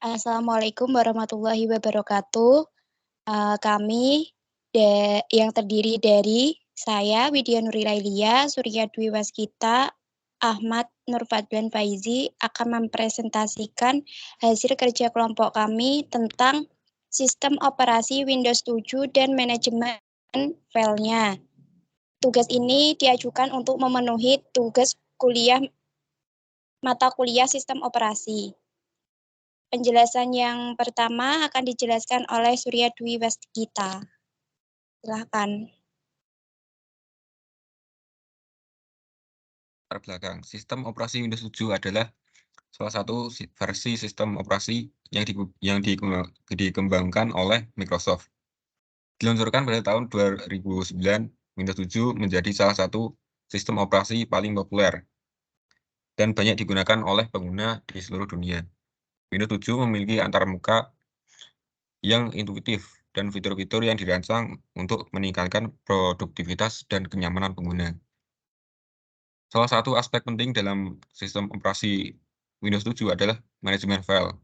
Assalamualaikum warahmatullahi wabarakatuh. Kami yang terdiri dari saya, Widya Nurilailia, Surya Dwi Waskita, Ahmad Nurfadlan Faizi akan mempresentasikan hasil kerja kelompok kami tentang sistem operasi Windows 7 dan manajemen filenya. Tugas ini diajukan untuk memenuhi tugas mata kuliah sistem operasi. Penjelasan yang pertama akan dijelaskan oleh Surya Dwi Waskita. Silakan. Belakang. Sistem operasi Windows 7 adalah salah satu versi sistem operasi yang dikembangkan oleh Microsoft. Diluncurkan pada tahun 2009, Windows 7 menjadi salah satu sistem operasi paling populer dan banyak digunakan oleh pengguna di seluruh dunia. Windows 7 memiliki antarmuka yang intuitif dan fitur-fitur yang dirancang untuk meningkatkan produktivitas dan kenyamanan pengguna. Salah satu aspek penting dalam sistem operasi Windows 7 adalah manajemen file.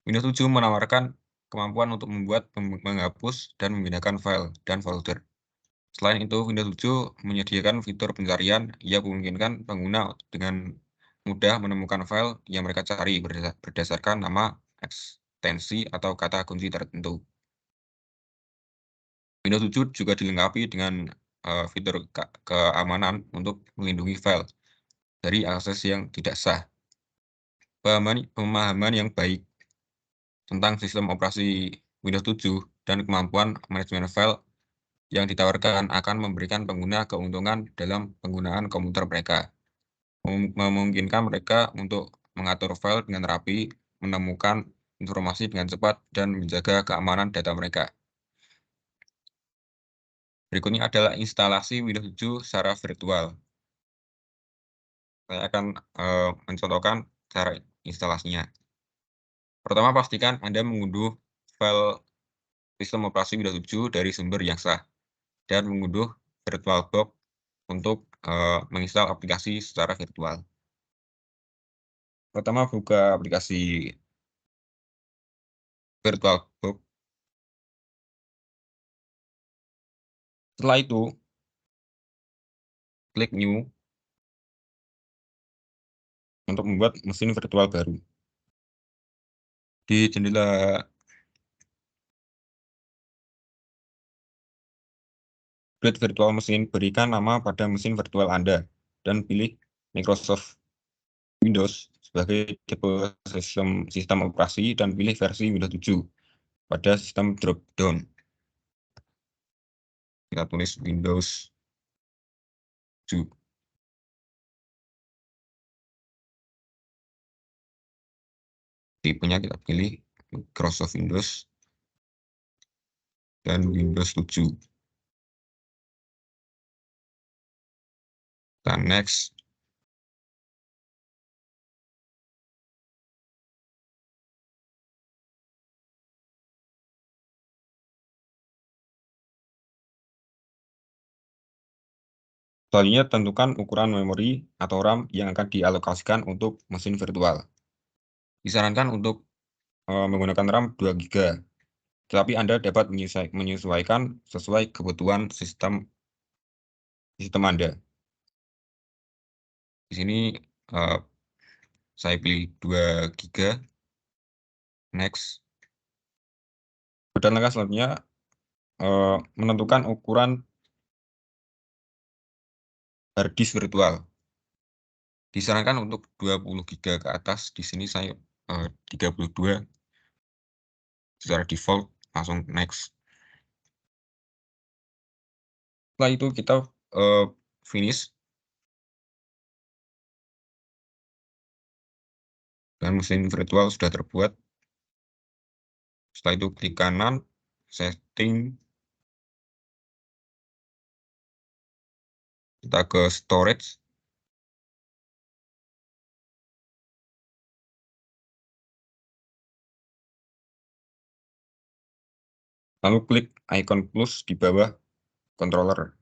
Windows 7 menawarkan kemampuan untuk membuat, menghapus, dan memindahkan file dan folder. Selain itu, Windows 7 menyediakan fitur pencarian yang memungkinkan pengguna dengan mudah menemukan file yang mereka cari berdasarkan nama, ekstensi, atau kata kunci tertentu. Windows 7 juga dilengkapi dengan fitur keamanan untuk melindungi file dari akses yang tidak sah. Pemahaman yang baik tentang sistem operasi Windows 7 dan kemampuan manajemen file yang ditawarkan akan memberikan pengguna keuntungan dalam penggunaan komputer mereka, memungkinkan mereka untuk mengatur file dengan rapi, menemukan informasi dengan cepat, dan menjaga keamanan data mereka. Berikutnya adalah instalasi Windows 7 secara virtual. Saya akan mencontohkan cara instalasinya. Pertama, pastikan Anda mengunduh file sistem operasi Windows 7 dari sumber yang sah dan mengunduh VirtualBox untuk menginstal aplikasi secara virtual. Pertama, buka aplikasi VirtualBox. Setelah itu, klik New untuk membuat mesin virtual baru. Di jendela Create Virtual Machine, berikan nama pada mesin virtual Anda dan pilih Microsoft Windows sebagai tipe sistem operasi dan pilih versi Windows 7 pada sistem drop-down. Kita tulis Windows 7. Tipenya kita pilih Microsoft Windows dan Windows 7. Dan next. Selanjutnya, tentukan ukuran memori atau RAM yang akan dialokasikan untuk mesin virtual. Disarankan untuk menggunakan RAM 2 GB, tetapi Anda dapat menyesuaikan sesuai kebutuhan sistem Anda. Di sini saya pilih 2 GB. Next. Pada langkah selanjutnya, menentukan ukuran hard disk virtual. Disarankan untuk 20 GB ke atas. Di sini saya 32 secara default, langsung next. Setelah itu kita finish dan mesin virtual sudah terbuat. Setelah itu klik kanan, setting, kita ke storage, lalu klik icon plus di bawah controller.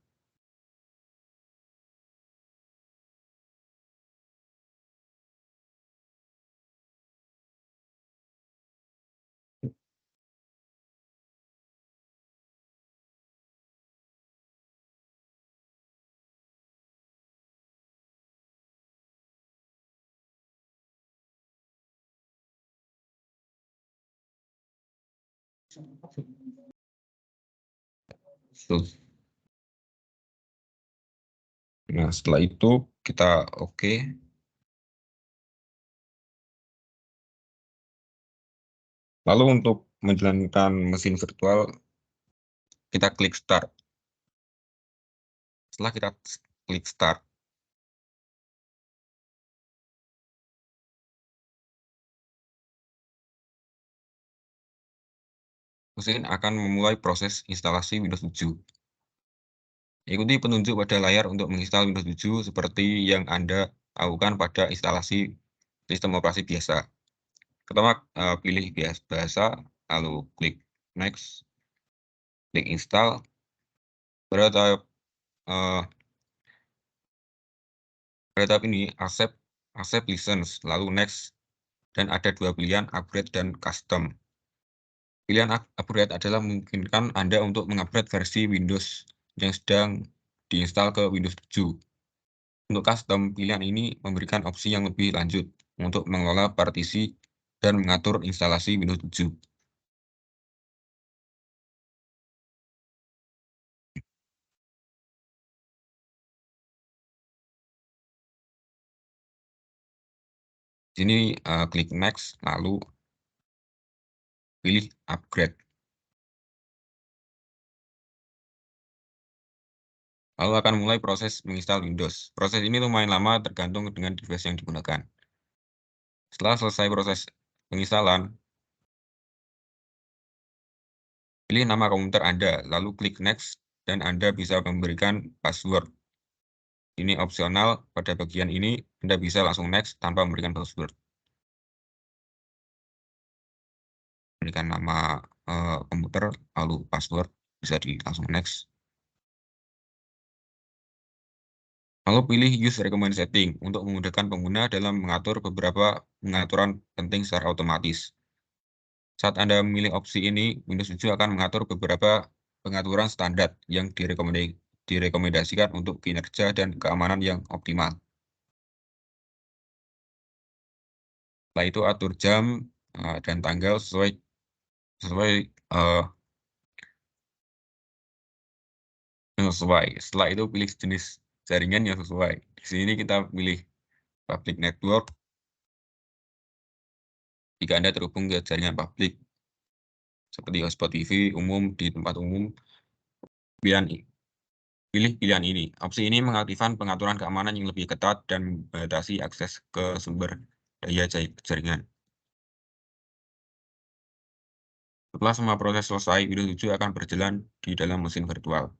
Nah, setelah itu kita oke. Lalu untuk menjalankan mesin virtual, kita klik start. Setelah kita klik start, mesin akan memulai proses instalasi Windows 7. Ikuti penunjuk pada layar untuk menginstal Windows 7 seperti yang Anda lakukan pada instalasi sistem operasi biasa. Pertama, pilih bahasa, lalu klik next, klik install. Pada tahap ini, accept license, lalu next, dan ada dua pilihan, upgrade dan custom. Pilihan upgrade adalah memungkinkan Anda untuk mengupgrade versi Windows yang sedang diinstal ke Windows 7. Untuk custom, pilihan ini memberikan opsi yang lebih lanjut untuk mengelola partisi dan mengatur instalasi Windows 7. Di sini klik next, lalu pilih upgrade. Lalu akan mulai proses menginstal Windows. Proses ini lumayan lama tergantung dengan device yang digunakan. Setelah selesai proses penginstalan, pilih nama komputer Anda, lalu klik next, dan Anda bisa memberikan password. Ini opsional, pada bagian ini Anda bisa langsung next tanpa memberikan password. Berikan nama komputer, lalu password, bisa langsung next. Lalu pilih Use Recommended Setting untuk memudahkan pengguna dalam mengatur beberapa pengaturan penting secara otomatis. Saat Anda memilih opsi ini, Windows 7 akan mengatur beberapa pengaturan standar yang direkomendasikan untuk kinerja dan keamanan yang optimal. Setelah itu atur jam dan tanggal sesuai Setelah itu pilih jenis jaringan yang sesuai. Di sini kita pilih public network. Jika Anda terhubung ke jaringan publik seperti hotspot TV umum di tempat umum, pilih pilihan ini. Opsi ini mengaktifkan pengaturan keamanan yang lebih ketat dan membatasi akses ke sumber daya jaringan. Setelah semua proses selesai, Windows 7 akan berjalan di dalam mesin virtual.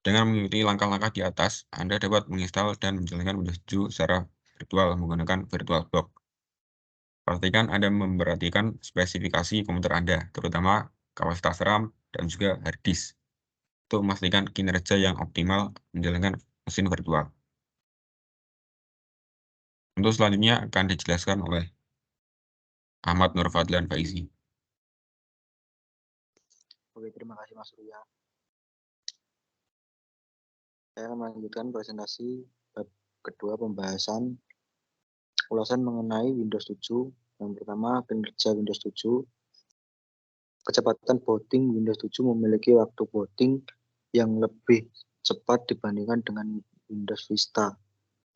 Dengan mengikuti langkah-langkah di atas, Anda dapat menginstal dan menjalankan Windows 7 secara virtual menggunakan VirtualBox. Pastikan Anda memperhatikan spesifikasi komputer Anda, terutama kapasitas RAM dan juga hard disk, untuk memastikan kinerja yang optimal menjalankan mesin virtual. Untuk selanjutnya akan dijelaskan oleh Ahmad Nur Fadlan Faizi. Oke, terima kasih Mas Surya. Saya akan melanjutkan presentasi bab kedua pembahasan ulasan mengenai Windows 7. Yang pertama, kinerja Windows 7. Kecepatan booting Windows 7 memiliki waktu booting yang lebih cepat dibandingkan dengan Windows Vista.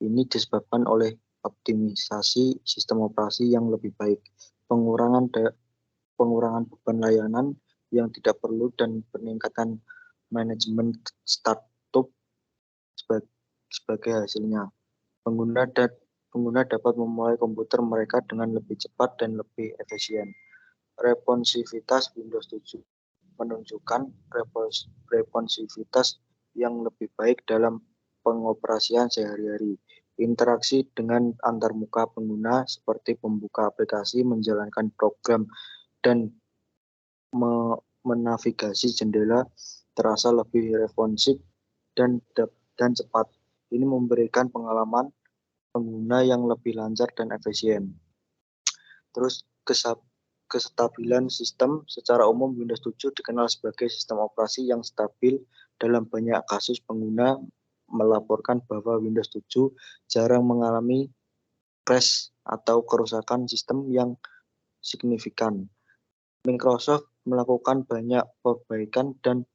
Ini disebabkan oleh optimisasi sistem operasi yang lebih baik, pengurangan beban layanan yang tidak perlu, dan peningkatan manajemen startup sebagai hasilnya. Pengguna dapat memulai komputer mereka dengan lebih cepat dan lebih efisien. Responsivitas Windows 7 menunjukkan responsivitas yang lebih baik dalam pengoperasian sehari-hari. Interaksi dengan antarmuka pengguna seperti membuka aplikasi, menjalankan program, dan menavigasi jendela terasa lebih responsif dan cepat. Ini memberikan pengalaman pengguna yang lebih lancar dan efisien. Terus kestabilan sistem. Secara umum Windows 7 dikenal sebagai sistem operasi yang stabil. Dalam banyak kasus pengguna melaporkan bahwa Windows 7 jarang mengalami crash atau kerusakan sistem yang signifikan. Microsoft melakukan banyak perbaikan dan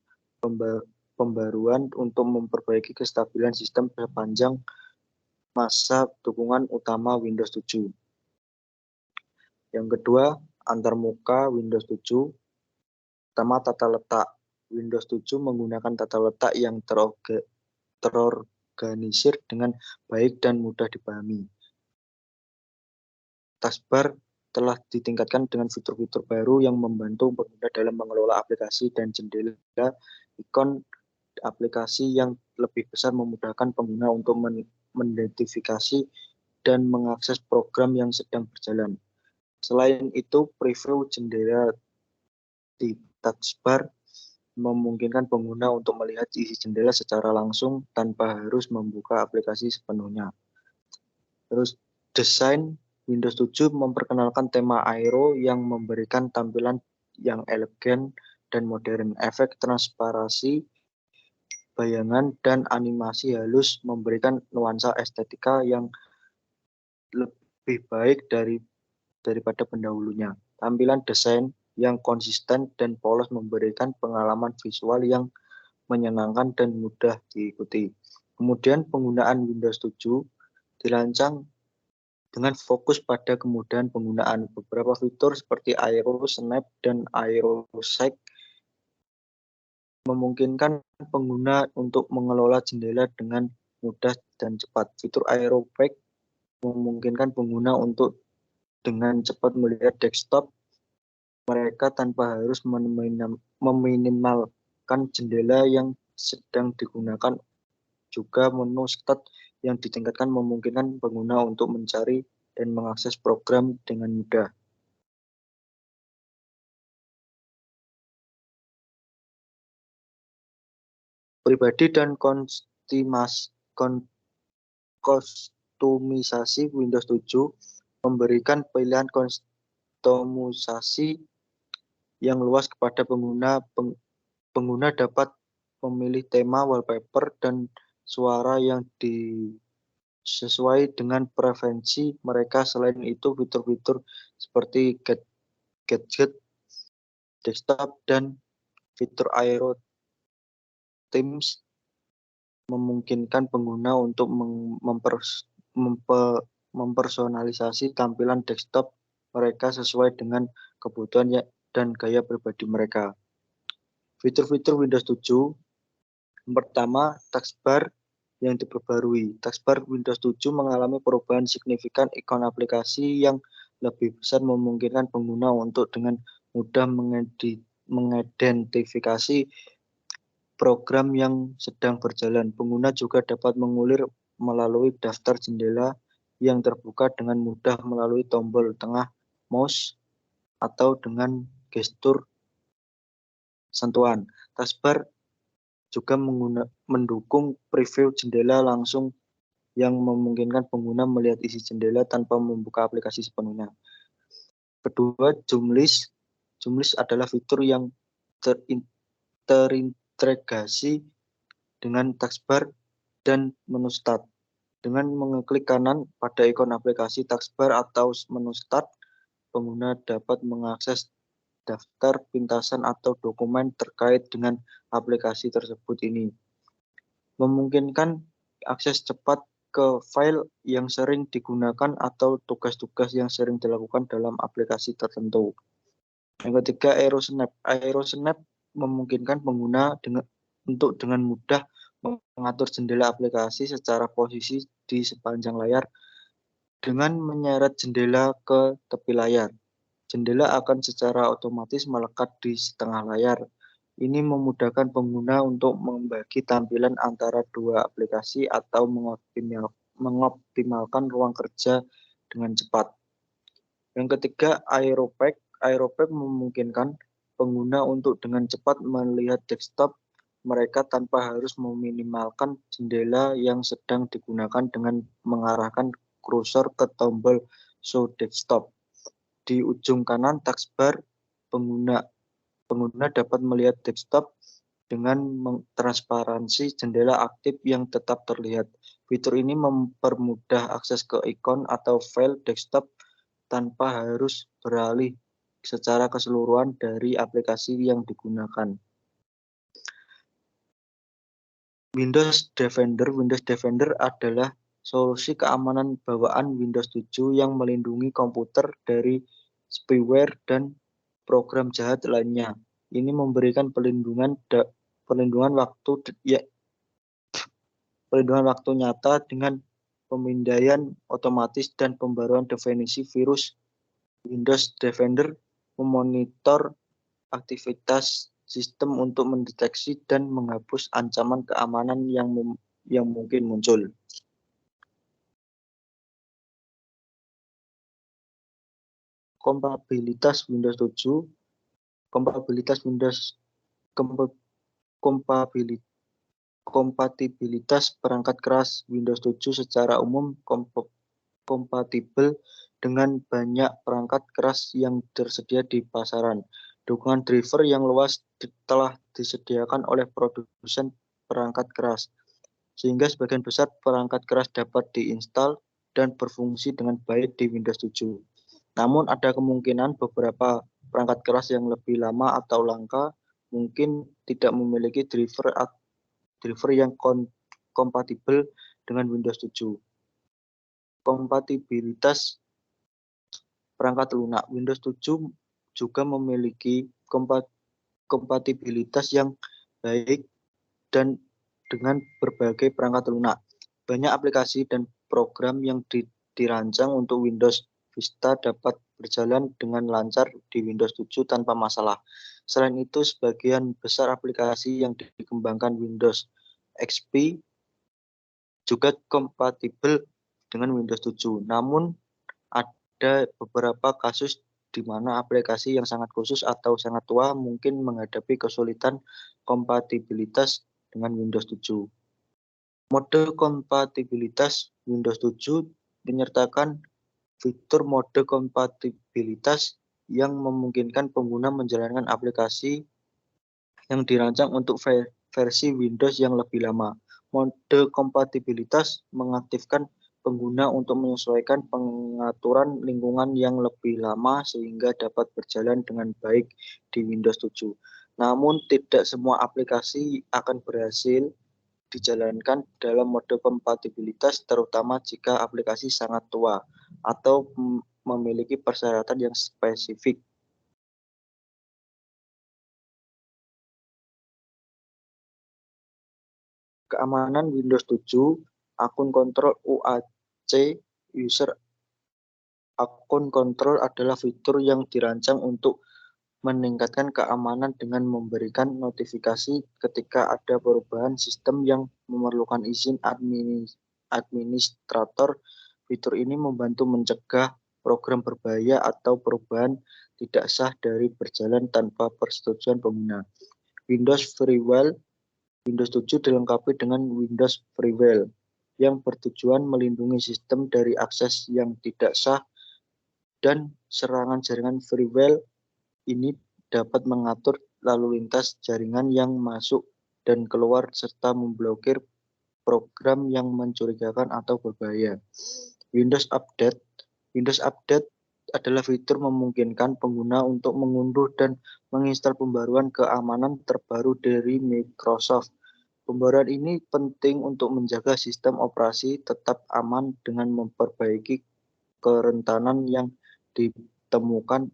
pembaruan untuk memperbaiki kestabilan sistem sepanjang masa dukungan utama Windows 7. Yang kedua, antarmuka Windows 7. Pertama, tata letak. Windows 7 menggunakan tata letak yang terorganisir dengan baik dan mudah dipahami. Taskbar telah ditingkatkan dengan fitur-fitur baru yang membantu pengguna dalam mengelola aplikasi dan jendela ikon aplikasi yang lebih besar, memudahkan pengguna untuk mengidentifikasi dan mengakses program yang sedang berjalan. Selain itu, preview jendela di taskbar memungkinkan pengguna untuk melihat isi jendela secara langsung tanpa harus membuka aplikasi sepenuhnya. Terus, desain Windows 7 memperkenalkan tema Aero yang memberikan tampilan yang elegan dan modern. Efek transparansi, bayangan, dan animasi halus memberikan nuansa estetika yang lebih baik daripada pendahulunya. Tampilan desain yang konsisten dan polos memberikan pengalaman visual yang menyenangkan dan mudah diikuti. Kemudian penggunaan Windows 7 dirancang dengan fokus pada kemudahan penggunaan. Beberapa fitur seperti Aero Snap dan Aero Shake memungkinkan pengguna untuk mengelola jendela dengan mudah dan cepat. Fitur Aero Pack memungkinkan pengguna untuk dengan cepat melihat desktop mereka tanpa harus meminimalkan jendela yang sedang digunakan. Juga menu Start yang ditingkatkan memungkinkan pengguna untuk mencari dan mengakses program dengan mudah. Pribadi dan kostumisasi Windows 7 memberikan pilihan kostumisasi yang luas kepada pengguna. Pengguna dapat memilih tema, wallpaper, dan suara yang sesuai dengan preferensi mereka. Selain itu, fitur-fitur seperti gadget, desktop, dan fitur Aero Themes memungkinkan pengguna untuk mempersonalisasi tampilan desktop mereka sesuai dengan kebutuhan dan gaya pribadi mereka. Fitur-fitur Windows 7. Pertama, taskbar yang diperbarui. Taskbar Windows 7 mengalami perubahan signifikan. Ikon aplikasi yang lebih besar memungkinkan pengguna untuk dengan mudah mengidentifikasi program yang sedang berjalan. Pengguna juga dapat mengulir melalui daftar jendela yang terbuka dengan mudah melalui tombol tengah mouse atau dengan gestur sentuhan. Taskbar juga mendukung preview jendela langsung yang memungkinkan pengguna melihat isi jendela tanpa membuka aplikasi sepenuhnya. Kedua, zoom list. Zoom list adalah fitur yang terintegrasi dengan taskbar dan menu start. Dengan mengeklik kanan pada ikon aplikasi taskbar atau menu start, pengguna dapat mengakses daftar pintasan atau dokumen terkait dengan aplikasi tersebut. Ini memungkinkan akses cepat ke file yang sering digunakan atau tugas-tugas yang sering dilakukan dalam aplikasi tertentu. Yang ketiga, Aero Snap. Aero Snap memungkinkan pengguna untuk dengan mudah mengatur jendela aplikasi secara posisi di sepanjang layar dengan menyeret jendela ke tepi layar. Jendela akan secara otomatis melekat di setengah layar. Ini memudahkan pengguna untuk membagi tampilan antara dua aplikasi atau mengoptimalkan ruang kerja dengan cepat. Yang ketiga, Aero Pack. Aero Pack memungkinkan pengguna untuk dengan cepat melihat desktop mereka tanpa harus meminimalkan jendela yang sedang digunakan dengan mengarahkan kursor ke tombol Show Desktop. Di ujung kanan taskbar, pengguna dapat melihat desktop dengan transparansi jendela aktif yang tetap terlihat. Fitur ini mempermudah akses ke ikon atau file desktop tanpa harus beralih secara keseluruhan dari aplikasi yang digunakan. Windows Defender adalah solusi keamanan bawaan Windows 7 yang melindungi komputer dari spyware dan program jahat lainnya. Ini memberikan perlindungan waktu nyata dengan pemindaian otomatis dan pembaruan definisi virus. Windows Defender memonitor aktivitas sistem untuk mendeteksi dan menghapus ancaman keamanan yang mungkin muncul. Kompatibilitas Windows 7. Kompatibilitas perangkat keras Windows 7 secara umum kompatibel dengan banyak perangkat keras yang tersedia di pasaran. Dukungan driver yang luas telah disediakan oleh produsen perangkat keras, sehingga sebagian besar perangkat keras dapat diinstal dan berfungsi dengan baik di Windows 7. Namun ada kemungkinan beberapa perangkat keras yang lebih lama atau langka mungkin tidak memiliki driver yang kompatibel dengan Windows 7. Kompatibilitas perangkat lunak Windows 7 juga memiliki kompatibilitas yang baik dan dengan berbagai perangkat lunak. Banyak aplikasi dan program yang dirancang untuk Windows Vista dapat berjalan dengan lancar di Windows 7 tanpa masalah. Selain itu, sebagian besar aplikasi yang dikembangkan Windows XP juga kompatibel dengan Windows 7. Namun, ada beberapa kasus di mana aplikasi yang sangat khusus atau sangat tua mungkin menghadapi kesulitan kompatibilitas dengan Windows 7. Mode kompatibilitas Windows 7 menyertakan fitur mode kompatibilitas yang memungkinkan pengguna menjalankan aplikasi yang dirancang untuk versi Windows yang lebih lama. Mode kompatibilitas mengaktifkan pengguna untuk menyesuaikan pengaturan lingkungan yang lebih lama sehingga dapat berjalan dengan baik di Windows 7. Namun tidak semua aplikasi akan berhasil dijalankan dalam mode kompatibilitas, terutama jika aplikasi sangat tua atau memiliki persyaratan yang spesifik. Keamanan Windows 7, akun kontrol UAC user akun kontrol adalah fitur yang dirancang untuk meningkatkan keamanan dengan memberikan notifikasi ketika ada perubahan sistem yang memerlukan izin administrator. Fitur ini membantu mencegah program berbahaya atau perubahan tidak sah dari berjalan tanpa persetujuan pengguna. Windows Freeware Windows 7 dilengkapi dengan Windows Freeware yang bertujuan melindungi sistem dari akses yang tidak sah, dan serangan jaringan freeware ini dapat mengatur lalu lintas jaringan yang masuk dan keluar serta memblokir program yang mencurigakan atau berbahaya. Windows Update adalah fitur memungkinkan pengguna untuk mengunduh dan menginstal pembaruan keamanan terbaru dari Microsoft. Pembaruan ini penting untuk menjaga sistem operasi tetap aman dengan memperbaiki kerentanan yang ditemukan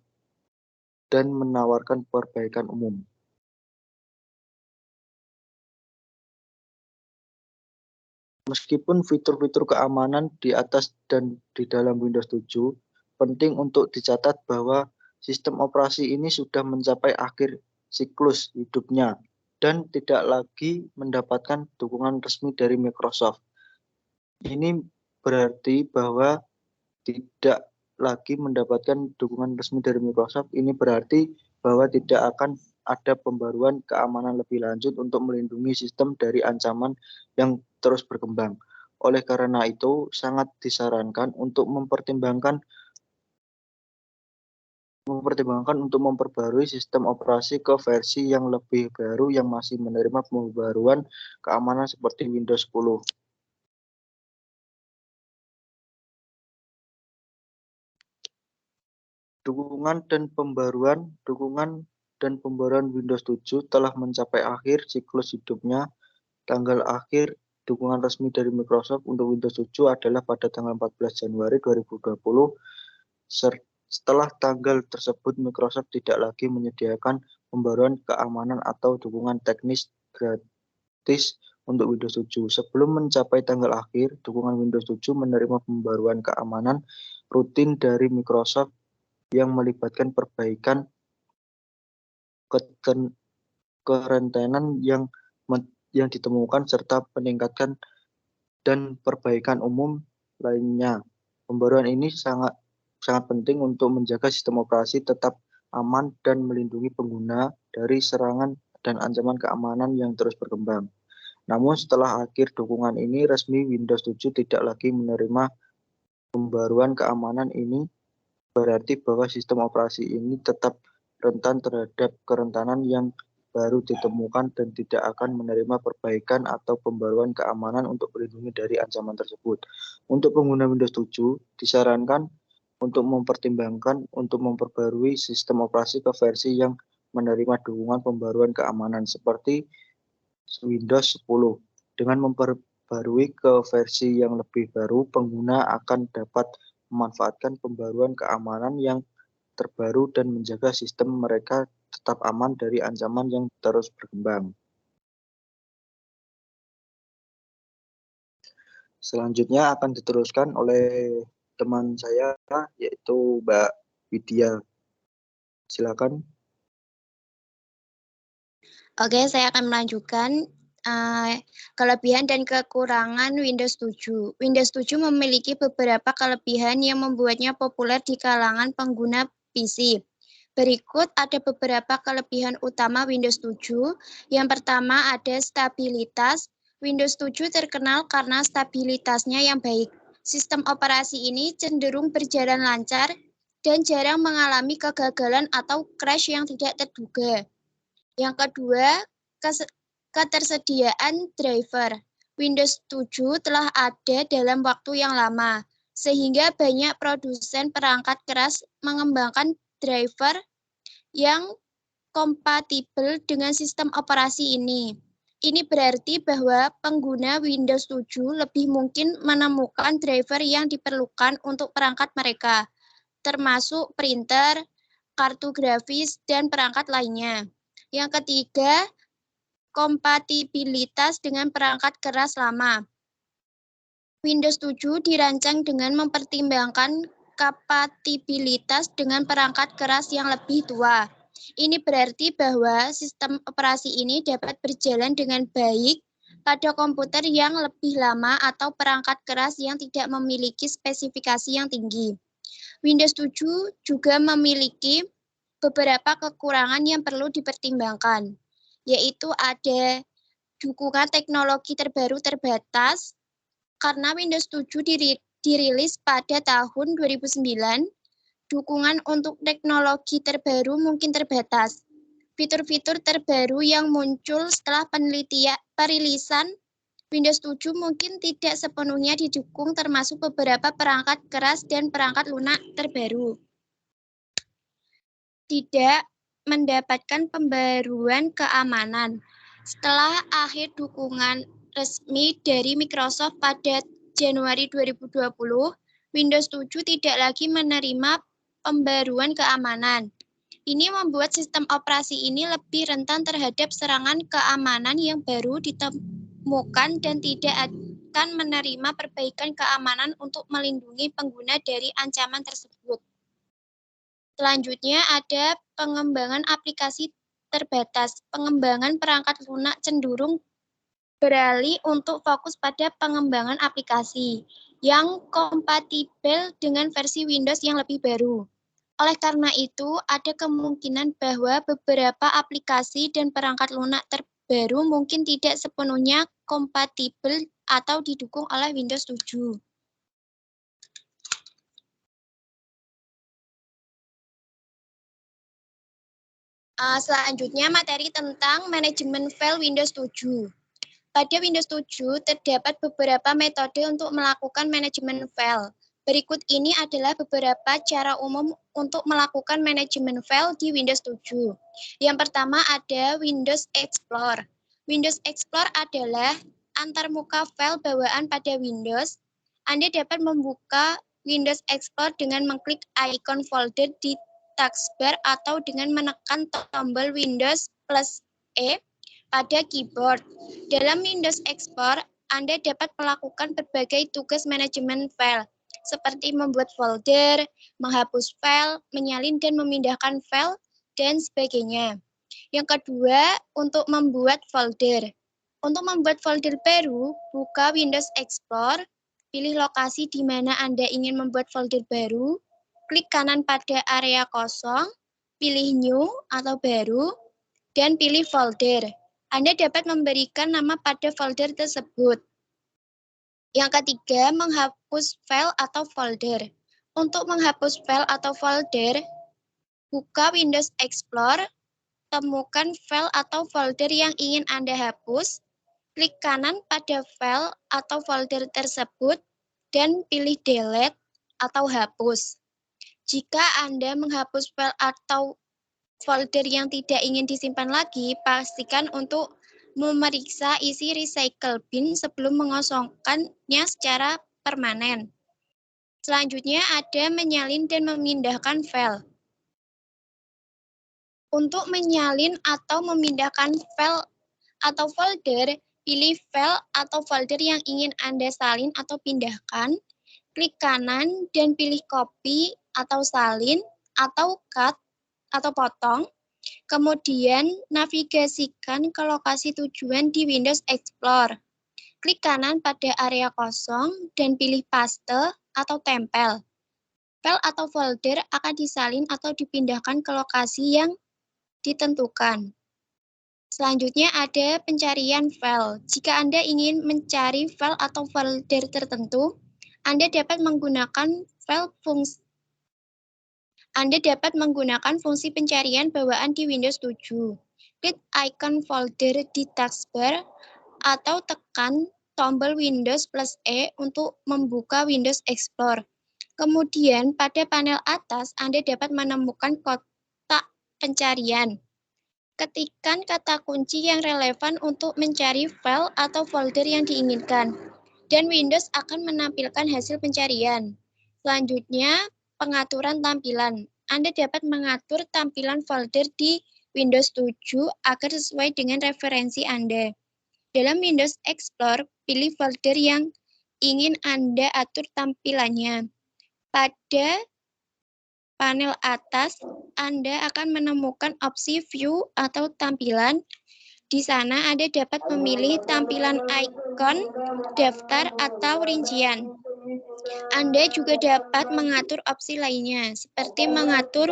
dan menawarkan perbaikan umum. Meskipun fitur-fitur keamanan di atas dan di dalam Windows 7, penting untuk dicatat bahwa sistem operasi ini sudah mencapai akhir siklus hidupnya dan tidak lagi mendapatkan dukungan resmi dari Microsoft. Ini berarti bahwa tidak lagi mendapatkan dukungan resmi dari Microsoft. Ini berarti bahwa tidak akan ada pembaruan keamanan lebih lanjut untuk melindungi sistem dari ancaman yang terus berkembang. Oleh karena itu, sangat disarankan untuk mempertimbangkan untuk memperbarui sistem operasi ke versi yang lebih baru yang masih menerima pembaruan keamanan seperti Windows 10. Dukungan dan pembaruan Windows 7 telah mencapai akhir siklus hidupnya. Tanggal akhir dukungan resmi dari Microsoft untuk Windows 7 adalah pada tanggal 14 Januari 2020. Setelah tanggal tersebut, Microsoft tidak lagi menyediakan pembaruan keamanan atau dukungan teknis gratis untuk Windows 7. Sebelum mencapai tanggal akhir, dukungan Windows 7 menerima pembaruan keamanan rutin dari Microsoft yang melibatkan perbaikan kerentanan yang ditemukan serta peningkatan dan perbaikan umum lainnya. Pembaruan ini sangat penting untuk menjaga sistem operasi tetap aman dan melindungi pengguna dari serangan dan ancaman keamanan yang terus berkembang. Namun setelah akhir dukungan ini resmi, Windows 7 tidak lagi menerima pembaruan keamanan ini. Berarti bahwa sistem operasi ini tetap rentan terhadap kerentanan yang baru ditemukan dan tidak akan menerima perbaikan atau pembaruan keamanan untuk melindungi dari ancaman tersebut. Untuk pengguna Windows 7, disarankan untuk mempertimbangkan untuk memperbarui sistem operasi ke versi yang menerima dukungan pembaruan keamanan seperti Windows 10. Dengan memperbarui ke versi yang lebih baru, pengguna akan dapat memanfaatkan pembaruan keamanan yang terbaru dan menjaga sistem mereka tetap aman dari ancaman yang terus berkembang. Selanjutnya akan diteruskan oleh teman saya, yaitu Mbak Widya. Silakan. Oke, saya akan melanjutkan kelebihan dan kekurangan Windows 7. Windows 7 memiliki beberapa kelebihan yang membuatnya populer di kalangan pengguna PC. Berikut ada beberapa kelebihan utama Windows 7. Yang pertama ada stabilitas. Windows 7 terkenal karena stabilitasnya yang baik. Sistem operasi ini cenderung berjalan lancar dan jarang mengalami kegagalan atau crash yang tidak terduga. Yang kedua, ketersediaan driver. Windows 7 telah ada dalam waktu yang lama, sehingga banyak produsen perangkat keras mengembangkan driver yang kompatibel dengan sistem operasi ini. Ini berarti bahwa pengguna Windows 7 lebih mungkin menemukan driver yang diperlukan untuk perangkat mereka, termasuk printer, kartu grafis, dan perangkat lainnya. Yang ketiga, kompatibilitas dengan perangkat keras lama. Windows 7 dirancang dengan mempertimbangkan kompatibilitas dengan perangkat keras yang lebih tua. Ini berarti bahwa sistem operasi ini dapat berjalan dengan baik pada komputer yang lebih lama atau perangkat keras yang tidak memiliki spesifikasi yang tinggi. Windows 7 juga memiliki beberapa kekurangan yang perlu dipertimbangkan, yaitu ada dukungan teknologi terbaru terbatas, karena Windows 7 dirilis pada tahun 2009, dukungan untuk teknologi terbaru mungkin terbatas. Fitur-fitur terbaru yang muncul setelah perilisan Windows 7 mungkin tidak sepenuhnya didukung, termasuk beberapa perangkat keras dan perangkat lunak terbaru. Tidak mendapatkan pembaruan keamanan. Setelah akhir dukungan resmi dari Microsoft pada Januari 2020, Windows 7 tidak lagi menerima pembaruan keamanan. Ini membuat sistem operasi ini lebih rentan terhadap serangan keamanan yang baru ditemukan dan tidak akan menerima perbaikan keamanan untuk melindungi pengguna dari ancaman tersebut. Selanjutnya ada pengembangan aplikasi terbatas. Pengembangan perangkat lunak cenderung beralih untuk fokus pada pengembangan aplikasi yang kompatibel dengan versi Windows yang lebih baru. Oleh karena itu, ada kemungkinan bahwa beberapa aplikasi dan perangkat lunak terbaru mungkin tidak sepenuhnya kompatibel atau didukung oleh Windows 7. Selanjutnya materi tentang manajemen file Windows 7. Pada Windows 7 terdapat beberapa metode untuk melakukan manajemen file. Berikut ini adalah beberapa cara umum untuk melakukan manajemen file di Windows 7. Yang pertama ada Windows Explorer. Windows Explorer adalah antarmuka file bawaan pada Windows. Anda dapat membuka Windows Explorer dengan mengklik ikon folder di taskbar atau dengan menekan tombol Windows +E pada keyboard. Dalam Windows Explorer, Anda dapat melakukan berbagai tugas manajemen file, seperti membuat folder, menghapus file, menyalin dan memindahkan file, dan sebagainya. Yang kedua, untuk membuat folder. Untuk membuat folder baru, buka Windows Explorer, pilih lokasi di mana Anda ingin membuat folder baru, klik kanan pada area kosong, pilih New atau Baru, dan pilih folder. Anda dapat memberikan nama pada folder tersebut. Yang ketiga, menghapus file atau folder. Untuk menghapus file atau folder, buka Windows Explorer, temukan file atau folder yang ingin Anda hapus, klik kanan pada file atau folder tersebut, dan pilih Delete atau Hapus. Jika Anda menghapus file atau folder yang tidak ingin disimpan lagi, pastikan untuk memeriksa isi recycle bin sebelum mengosongkannya secara permanen. Selanjutnya ada menyalin dan memindahkan file. Untuk menyalin atau memindahkan file atau folder, pilih file atau folder yang ingin Anda salin atau pindahkan, klik kanan dan pilih copy atau salin atau cut atau potong. Kemudian navigasikan ke lokasi tujuan di Windows Explorer. Klik kanan pada area kosong dan pilih paste atau tempel. File atau folder akan disalin atau dipindahkan ke lokasi yang ditentukan. Selanjutnya ada pencarian file. Jika Anda ingin mencari file atau folder tertentu, Anda dapat menggunakan fungsi pencarian bawaan di Windows 7. Klik icon folder di taskbar atau tekan tombol Windows +E untuk membuka Windows Explorer. Kemudian pada panel atas Anda dapat menemukan kotak pencarian. Ketikkan kata kunci yang relevan untuk mencari file atau folder yang diinginkan, dan Windows akan menampilkan hasil pencarian. Selanjutnya, pengaturan tampilan. Anda dapat mengatur tampilan folder di Windows 7 agar sesuai dengan referensi Anda. Dalam Windows Explorer, pilih folder yang ingin Anda atur tampilannya. Pada panel atas, Anda akan menemukan opsi View atau tampilan. Di sana Anda dapat memilih tampilan ikon, daftar, atau rincian. Anda juga dapat mengatur opsi lainnya, seperti mengatur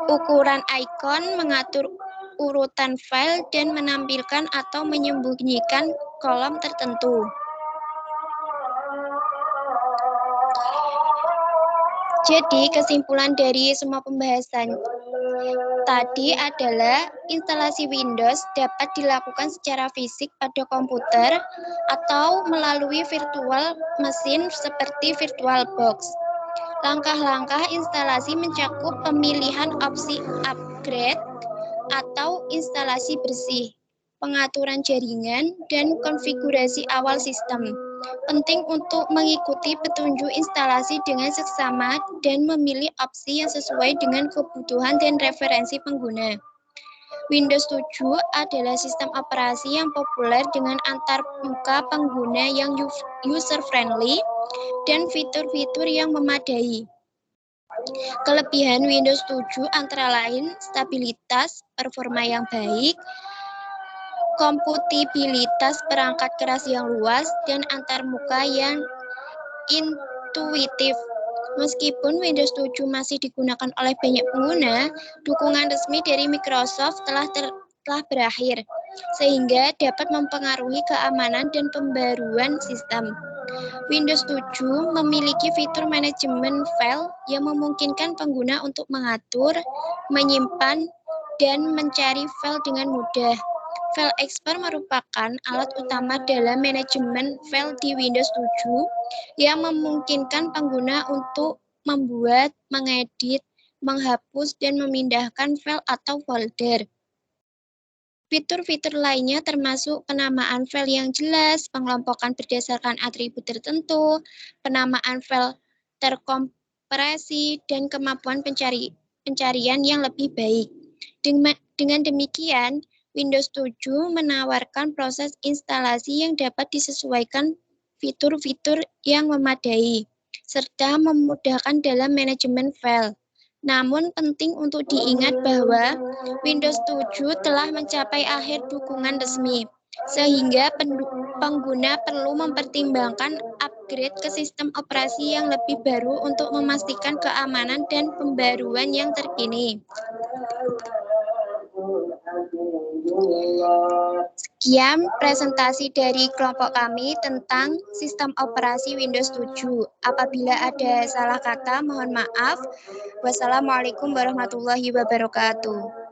ukuran ikon, mengatur urutan file, dan menampilkan atau menyembunyikan kolom tertentu. Jadi, kesimpulan dari semua pembahasan tadi adalah instalasi Windows dapat dilakukan secara fisik pada komputer atau melalui virtual mesin seperti VirtualBox. Langkah-langkah instalasi mencakup pemilihan opsi upgrade atau instalasi bersih, pengaturan jaringan, dan konfigurasi awal sistem. Penting untuk mengikuti petunjuk instalasi dengan seksama dan memilih opsi yang sesuai dengan kebutuhan dan referensi pengguna. Windows 7 adalah sistem operasi yang populer dengan antarmuka pengguna yang user-friendly dan fitur-fitur yang memadai. Kelebihan Windows 7 antara lain stabilitas, performa yang baik, kompatibilitas perangkat keras yang luas, dan antarmuka yang intuitif. Meskipun Windows 7 masih digunakan oleh banyak pengguna, dukungan resmi dari Microsoft telah berakhir, sehingga dapat mempengaruhi keamanan dan pembaruan sistem. Windows 7 memiliki fitur manajemen file yang memungkinkan pengguna untuk mengatur, menyimpan, dan mencari file dengan mudah. File Explorer merupakan alat utama dalam manajemen file di Windows 7 yang memungkinkan pengguna untuk membuat, mengedit, menghapus, dan memindahkan file atau folder. Fitur-fitur lainnya termasuk penamaan file yang jelas, pengelompokan berdasarkan atribut tertentu, penamaan file terkompresi, dan kemampuan pencarian yang lebih baik. Dengan demikian, Windows 7 menawarkan proses instalasi yang dapat disesuaikan fitur-fitur yang memadai, serta memudahkan dalam manajemen file. Namun penting untuk diingat bahwa Windows 7 telah mencapai akhir dukungan resmi, sehingga pengguna perlu mempertimbangkan upgrade ke sistem operasi yang lebih baru untuk memastikan keamanan dan pembaruan yang terkini. Sekian presentasi dari kelompok kami tentang sistem operasi Windows 7. Apabila ada salah kata, mohon maaf. Wassalamualaikum warahmatullahi wabarakatuh.